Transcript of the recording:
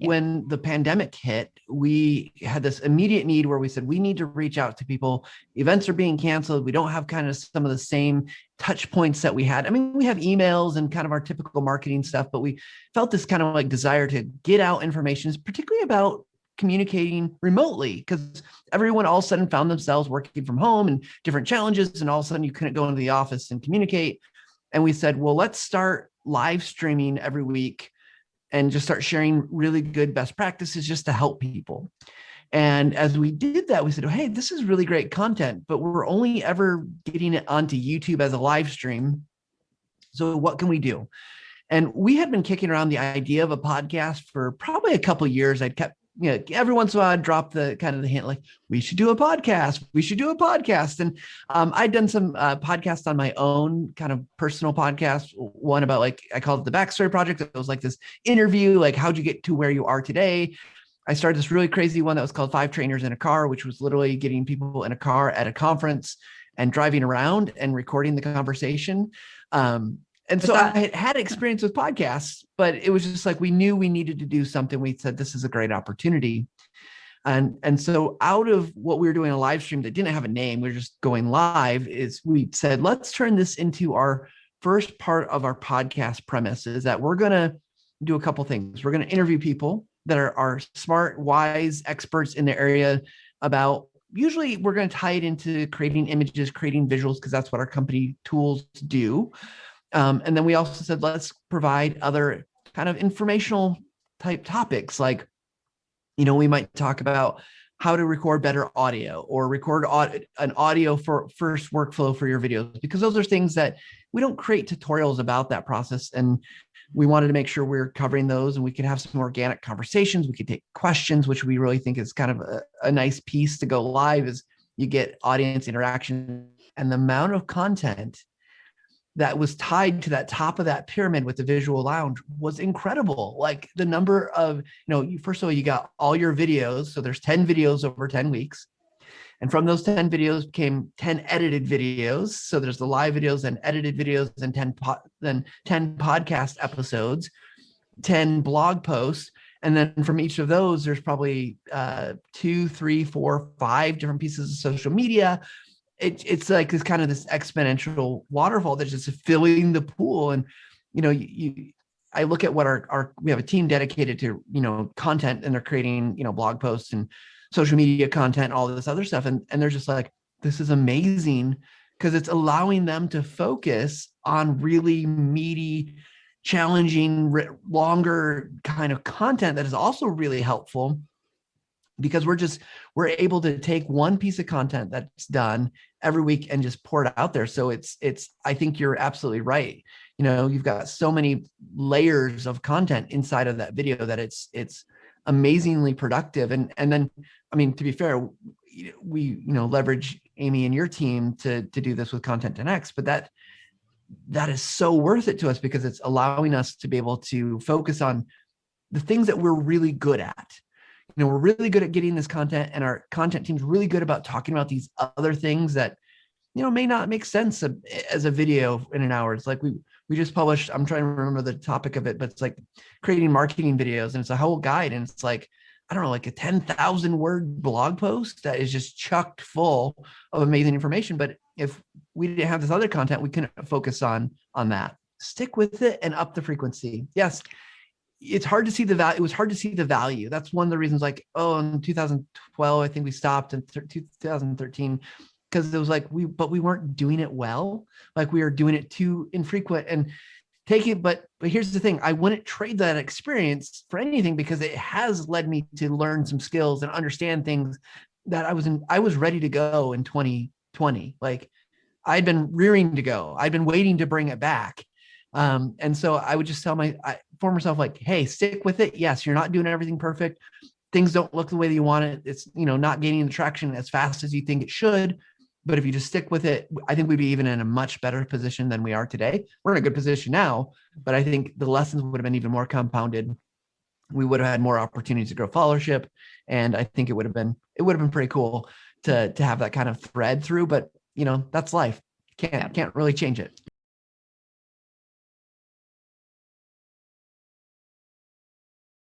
when the pandemic hit, we had this immediate need where we said, we need to reach out to people. Events are being canceled. We don't have kind of some of the same touch points that we had. I mean, we have emails and kind of our typical marketing stuff, but we felt this kind of like desire to get out information, particularly about communicating remotely, because everyone all of a sudden found themselves working from home and different challenges. And all of a sudden you couldn't go into the office and communicate. And we said, well, let's start live streaming every week and just start sharing really good best practices just to help people. And as we did that, we said, oh, hey, this is really great content, but we're only ever getting it onto YouTube as a live stream. So what can we do? And we had been kicking around the idea of a podcast for probably a couple of years. I'd kept, every once in a while I'd drop the kind of the hint, like, we should do a podcast. We should do a podcast. And I'd done some podcasts on my own, kind of personal podcast. One about, like, I called it the Backstory Project. It was like this interview, like, how'd you get to where you are today? I started this really crazy one that was called 5 Trainers in a Car, which was literally getting people in a car at a conference and driving around and recording the conversation. And so I had experience with podcasts, but it was just like, we knew we needed to do something. We said, this is a great opportunity. And so out of what we were doing a live stream that didn't have a name, we were just going live, is we said, let's turn this into our first part of our podcast premise, is that we're going to do a couple things. We're going to interview people that are smart, wise experts in the area about, usually we're going to tie it into creating images, creating visuals, because that's what our company tools do. And then we also said, let's provide other kind of informational type topics. Like, we might talk about how to record better audio, or record an audio for first workflow for your videos, because those are things that we don't create tutorials about that process. And we wanted to make sure we're covering those, and we could have some organic conversations. We could take questions, which we really think is kind of a nice piece to go live, is you get audience interaction. And the amount of content that was tied to that top of that pyramid with the visual lounge was incredible. Like, the number of, first of all, you got all your videos. So there's 10 videos over 10 weeks. And from those 10 videos came 10 edited videos. So there's the live videos and edited videos, and 10 podcast episodes, 10 blog posts. And then from each of those, there's probably 2, 3, 4, 5 different pieces of social media. It's like this kind of this exponential waterfall that's just filling the pool. And, I look at what we have a team dedicated to, content, and they're creating, blog posts and social media content, all this other stuff. And they're just like, this is amazing, because it's allowing them to focus on really meaty, challenging, longer kind of content that is also really helpful, because we're able to take one piece of content that's done every week and just pour it out there. So I think you're absolutely right. You've got so many layers of content inside of that video that it's amazingly productive. And then, I mean, to be fair, we, leverage Amy and your team to do this with Content 10X, but that is so worth it to us, because it's allowing us to be able to focus on the things that we're really good at. We're really good at getting this content, and our content team's really good about talking about these other things that, may not make sense as a video in an hour. It's like we just published, I'm trying to remember the topic of it, but it's like creating marketing videos, and it's a whole guide. And it's like, I don't know, like a 10,000 word blog post that is just chucked full of amazing information. But if we didn't have this other content, we couldn't focus on that. Stick with it and up the frequency. Yes. It's hard to see the value. It was hard to see the value. That's one of the reasons, like, in 2012, I think we stopped, in 2013, because it was like, we weren't doing it well. Like, we were doing it too infrequent and but here's the thing. I wouldn't trade that experience for anything, because it has led me to learn some skills and understand things that I was ready to go in 2020. Like, I'd been rearing to go. I'd been waiting to bring it back. And so I would just tell my former self, like, hey, stick with it. Yes, you're not doing everything perfect. Things don't look the way that you want it. It's, not gaining the traction as fast as you think it should. But if you just stick with it, I think we'd be even in a much better position than we are today. We're in a good position now, but I think the lessons would have been even more compounded. We would have had more opportunities to grow followership. And I think it would have been pretty cool to have that kind of thread through, but that's life. Can't really change it.